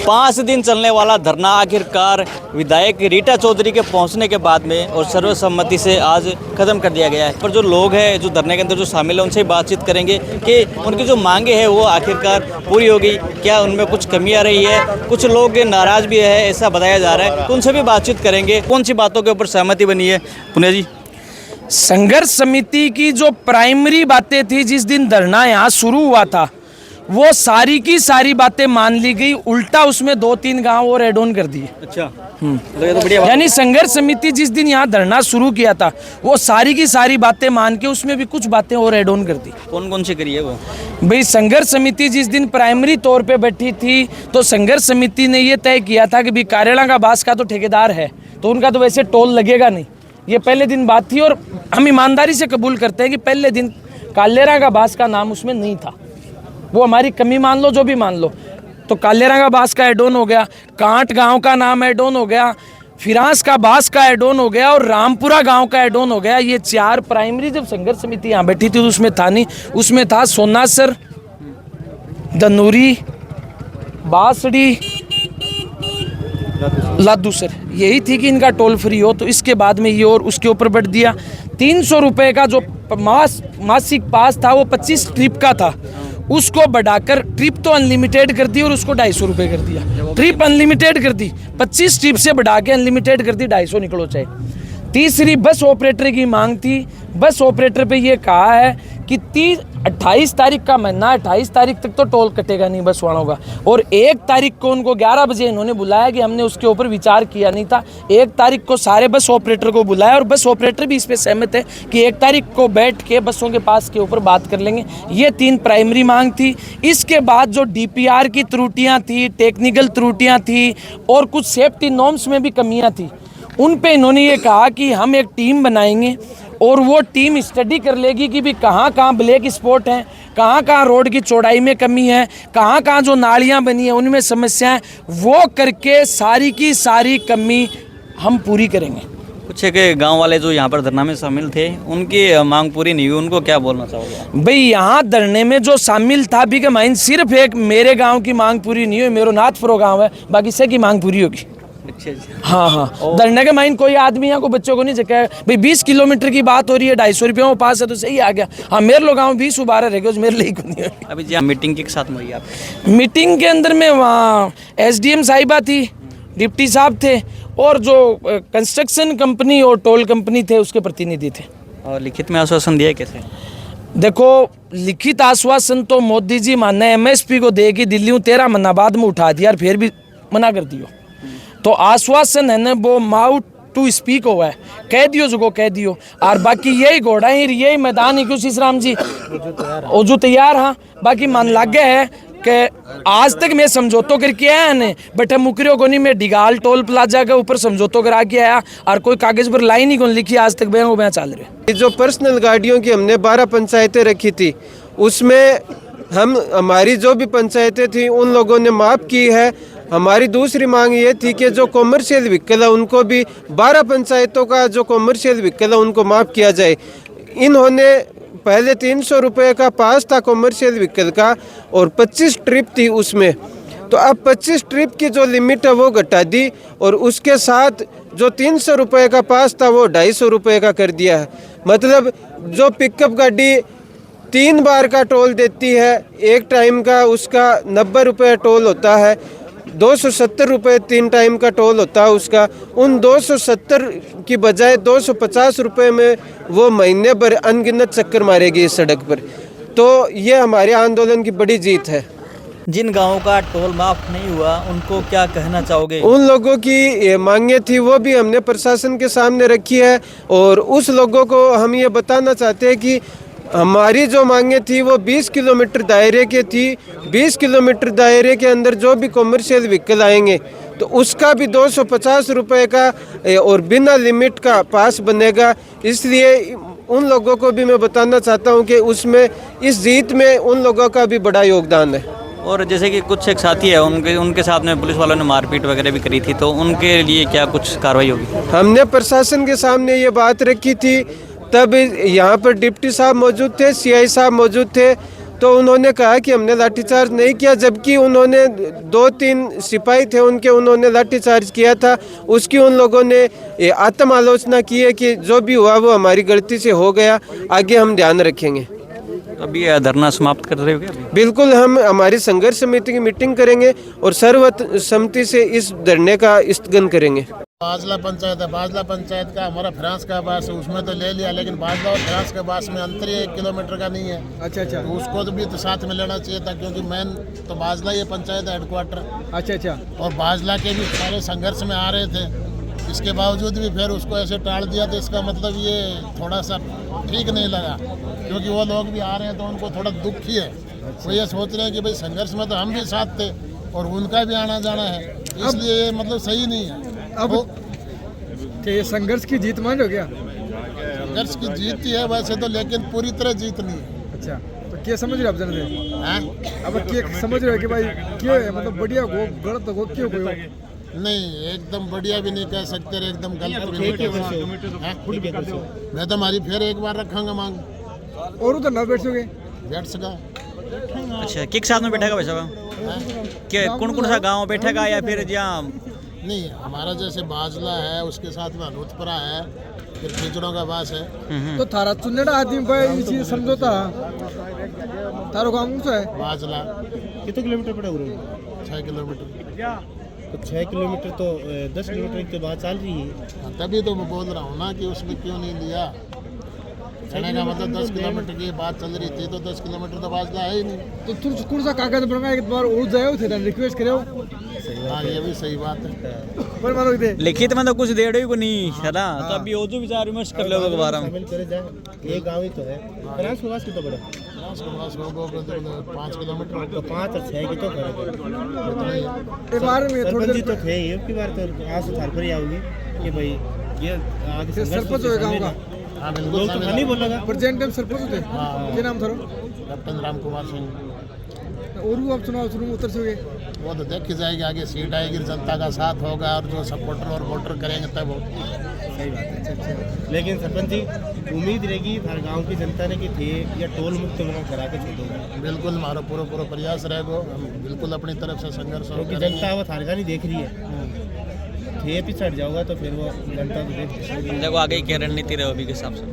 5 दिन चलने वाला धरना आखिरकार विधायक रीटा चौधरी के पहुंचने के बाद में और सर्वसम्मति से आज खत्म कर दिया गया है। पर जो लोग हैं जो धरने के अंदर जो शामिल हैं उनसे बातचीत करेंगे कि उनकी जो मांगे हैं वो आखिरकार पूरी होगी, क्या उनमें कुछ कमी आ रही है, कुछ लोग नाराज भी है ऐसा बताया जा रहा है, तो उनसे भी बातचीत करेंगे। कौन सी बातों के ऊपर सहमति बनी है पुनिया जी? संघर्ष समिति की जो प्राइमरी बातें थी जिस दिन धरना यहाँ शुरू हुआ था वो सारी की सारी बातें मान ली गई, उल्टा उसमें 2-3 गांव और एड ऑन कर दिए। अच्छा, तो बढ़िया। यानी संघर्ष समिति जिस दिन यहाँ धरना शुरू किया था वो सारी की सारी बातें मान के उसमें भी कुछ बातें और एड ऑन कर दी। कौन कौन सी करी है वो? भाई संघर्ष समिति जिस दिन प्राइमरी तौर पे बैठी थी तो संघर्ष समिति ने ये तय किया था कि भाई कारेला का बास का तो ठेकेदार है तो उनका तो वैसे टोल लगेगा नहीं, ये पहले दिन बात थी। और हम ईमानदारी से कबूल करते हैं कि पहले दिन कालेरा का बास का नाम उसमें नहीं था, वो हमारी कमी मान लो जो भी मान लो। तो कालेरा का बास का एड ऑन हो गया, कांट गांव का नाम एड ऑन हो गया, फिरांस का बास का एड ऑन हो गया और रामपुरा गांव का एड ऑन हो गया। ये 4 प्राइमरी जब संघर्ष समिति यहाँ बैठी थी तो उसमें था नहीं, उसमें था सोनासर, दनूरी, बासड़ी, लादूसर, यही थी कि इनका टोल फ्री हो। तो इसके बाद में ये और उसके ऊपर बढ़ दिया 300 रुपये का जो मासिक पास था वो 25 ट्रिप का था, उसको बढ़ाकर ट्रिप तो अनलिमिटेड कर दी और उसको 250 रुपये कर दिया। ट्रिप अनलिमिटेड कर दी, 25 ट्रिप से बढ़ा के अनलिमिटेड कर दी, 250 निकलो चाहे। तीसरी बस ऑपरेटर की मांग थी, बस ऑपरेटर पे ये कहा है कि 28 तारीख का महीना, 28 तारीख तक तो टोल कटेगा नहीं बस वालों का, और 1 तारीख को उनको 11 बजे इन्होंने बुलाया कि हमने उसके ऊपर विचार किया नहीं था। 1 तारीख को सारे बस ऑपरेटर को बुलाया और बस ऑपरेटर भी इस पे सहमत है कि 1 तारीख को बैठ के बसों के पास के ऊपर बात कर लेंगे। ये 3 प्राइमरी मांग थी। इसके बाद जो DPR की त्रुटियाँ थी, टेक्निकल त्रुटियाँ थी और कुछ सेफ्टी नॉर्म्स में भी कमियाँ थी, उन पे इन्होंने ये कहा कि हम एक टीम बनाएंगे और वो टीम स्टडी कर लेगी कि भी कहाँ कहाँ ब्लैक स्पॉट हैं, कहाँ कहाँ रोड की चौड़ाई में कमी है, कहाँ कहाँ जो नालियाँ बनी हैं उनमें समस्याएं, वो करके सारी की सारी कमी हम पूरी करेंगे। कुछ एक गांव वाले जो यहाँ पर धरना में शामिल थे उनकी मांग पूरी नहीं हुई, उनको क्या बोलना चाहोगे? भाई यहाँ धरने में जो शामिल था भी कि माइन सिर्फ एक मेरे गाँव की मांग पूरी नहीं हुई, मेरो नाथपुरो गाँव है, बाकी से की मांग पूरी होगी। हाँ, धरने के माइन कोई आदमी यहाँ को बच्चों को नहीं जगह भाई 20 किलोमीटर की बात हो रही है, 250 रुपये में पास है तो सही आ गया। हाँ, मेरे लोग गाँव 20 12 रह गए, मेरे लिए को नहीं है। अभी जी मीटिंग के साथ में आप मीटिंग के अंदर में वहाँ SDM साहिबा थी, डिप्टी साहब थे और जो कंस्ट्रक्शन कंपनी और टोल कंपनी थे उसके प्रतिनिधि थे। और लिखित में आश्वासन दिया कैसे? देखो, लिखित आश्वासन तो मोदी जी माने MSP को देगी, दिल्ली 13 महीना बाद में उठा दिया और फिर भी मना कर दियो। तो आश्वासन है ना वो माउथ टू स्पीक हुआ है, कह दियो जो कह दियो। और बाकी यही घोड़ा ही यही मैदान ही क्यों शीशराम जी ओजू तैयार। हाँ, बाकी मन लग गया है कि आज तक मैं समझौतो करके आया ने बटे मुकरियों को नहीं, मैं डिगाल टोल प्लाजा के ऊपर समझौतो करा के आया और कोई कागज पर लाइन ही कौन लिखी आज तक बें चल रहे। जो पर्सनल गाड़ियों की हमने 12 पंचायतें रखी थी उसमें हमारी जो भी पंचायतें थी उन लोगों ने माफ़ की है। हमारी दूसरी मांग ये थी कि जो कॉमर्शियल व्हीकल है उनको भी 12 पंचायतों का जो कॉमर्शियल व्हीकल है उनको माफ़ किया जाए। इन्होंने पहले 300 रुपये का पास था कॉमर्शियल व्हीकल का और 25 ट्रिप थी उसमें, तो अब 25 ट्रिप की जो लिमिट है वो घटा दी और उसके साथ जो 300 रुपये का पास था वो 250 रुपये का कर दिया है। मतलब जो पिकअप गाड़ी 3 बार का टोल देती है, एक टाइम का उसका 90 रुपये टोल होता है, 270 रुपये 3 टाइम का टोल होता है उसका, उन 270 की बजाय 250 रुपये में वो महीने भर अनगिनत चक्कर मारेगी इस सड़क पर। तो ये हमारे आंदोलन की बड़ी जीत है। जिन गाँवों का टोल माफ नहीं हुआ उनको क्या कहना चाहोगे? उन लोगों की मांगे थी वो भी हमने प्रशासन के सामने रखी है और उस लोगों को हम ये बताना चाहते हैं कि हमारी जो मांगे थी वो 20 किलोमीटर दायरे के थी। 20 किलोमीटर दायरे के अंदर जो भी कॉमर्शियल व्हीकल आएंगे तो उसका भी 250 रुपये का और बिना लिमिट का पास बनेगा। इसलिए उन लोगों को भी मैं बताना चाहता हूं कि उसमें इस जीत में उन लोगों का भी बड़ा योगदान है। और जैसे कि कुछ एक साथी है उनके साथ में पुलिस वालों ने मारपीट वगैरह भी करी थी, तो उनके लिए क्या कुछ कार्रवाई होगी? हमने प्रशासन के सामने ये बात रखी थी, तब यहाँ पर डिप्टी साहब मौजूद थे, CI साहब मौजूद थे तो उन्होंने कहा कि हमने लाठीचार्ज नहीं किया, जबकि उन्होंने 2-3 सिपाही थे उनके, उन्होंने लाठीचार्ज किया था। उसकी उन लोगों ने आत्म आलोचना की है कि जो भी हुआ वो हमारी गलती से हो गया, आगे हम ध्यान रखेंगे। अभी धरना समाप्त कर रहे हो क्या? बिल्कुल, हम हमारी संघर्ष समिति की मीटिंग करेंगे और सर्वसम्मति से इस धरने का स्थगन करेंगे। बाजला पंचायत है, बाजला पंचायत का हमारा फ्रांस का बास है, उसमें तो ले लिया, लेकिन बाजला और फ्रांस के बास में अंतर ही 1 किलोमीटर का नहीं है। अच्छा अच्छा तो उसको तो भी तो साथ में लेना चाहिए था, क्योंकि मेन तो बाजला ये पंचायत है, हेडक्वार्टर। अच्छा अच्छा और बाजला के भी सारे संघर्ष में आ रहे थे, इसके बावजूद भी फिर उसको ऐसे टाल दिया, तो इसका मतलब ये थोड़ा सा ठीक नहीं लगा, क्योंकि वो लोग भी आ रहे हैं तो उनको थोड़ा दुख ही है। वो ये सोच रहे हैं कि भाई संघर्ष में तो हम भी साथ थे और उनका भी आना जाना है, इसलिए ये मतलब सही नहीं है। अब क्या ये संघर्ष की जीत मान लो क्या? संघर्ष की जीत ही है वैसे तो, लेकिन पूरी तरह जीत नहीं है। अच्छा, तो क्या समझ रहे हो आप जनते? हैं? अब क्या समझ रहे हो कि भाई क्यों है, मतलब बढ़िया हो गलत हो क्यों कोई हो? नहीं, एकदम बढ़िया भी नहीं कह सकते और एकदम गलत भी नहीं कह सकते। मैं तो हमारी फिर एक बार रखांगा मांग, और उधर ना बैठ सके? बैठ सका। अच्छा, किस साथ में बैठेगा भाई साहब? क्या कौन कौन सा गांव बैठेगा या फिर जहाँ? नहीं, हमारा जैसे बाजला है, उसके साथ में अनुतपुरा है, फिर खिचड़ों का बास है। तो थारा चुनेड़ा आदमी भाई इसी समझौता थारो काम कौन सा है? बाजला कितने किलोमीटर पड़ा हुआ? 6 किलोमीटर। तो 6 किलोमीटर तो 10 किलोमीटर की बात चल रही है। तभी तो मैं बोल रहा हूँ ना कि उसमें क्यों नहीं लिया। चढ़ने का मतलब 10 किलोमीटर की बात चल रही थी, तो 10 किलोमीटर तो बाजला है ही नहीं। तो तुम कौन सा कागज बनवा एक बार और जाओ थे रिक्वेस्ट करो। हाँ, ये भी सही बात है। पर मानो दे लिखित में तो कुछ दे रही को नहीं है ना, तो अभी वो जो विचार विमर्श कर लो दोबारा में। शामिल करे जाए, एक गाँव ही तो है। फ्रांस के पास कितना बड़ा? फ्रांस के पास लोगों को 5 किलोमीटर तो 5 और 6 की तो फर्क है। इतना ही है। एक बार में थोड़ी सरपंच जी देर तो थे, ये की बार तो आज से थार पर ही आओगी कि भाई ये आगे से सरपंच होए गाँव का, हाँ बिल्कुल, लोग तो नहीं बोलेगा। प्रेजेंट टाइम सरपंच होते हाँ। क्या नाम था? कैप्टन राम कुमार सिंह। और वो आप चुनाव शुरू में उतर सके? वो तो देखी जाएगी, आगे सीट आएगी, जनता का साथ होगा और जो सपोर्टर और वोटर करेंगे तब वो। सही बात है। लेकिन सरपंच जी, उम्मीद रहेगी हर गांव की जनता ने कि थे या टोल मुक्त करा के छोड़ोगे? बिल्कुल, हमारा पूरा प्रयास रहेगा, हम बिल्कुल अपनी तरफ से संघर्ष क्योंकि करेंगे। जनता वो थारगा नहीं देख रही है, थे पिछड़ जाओगा तो फिर वो जनता तो देख। देखो आगे की क्या रणनीति रहे अभी के हिसाब से।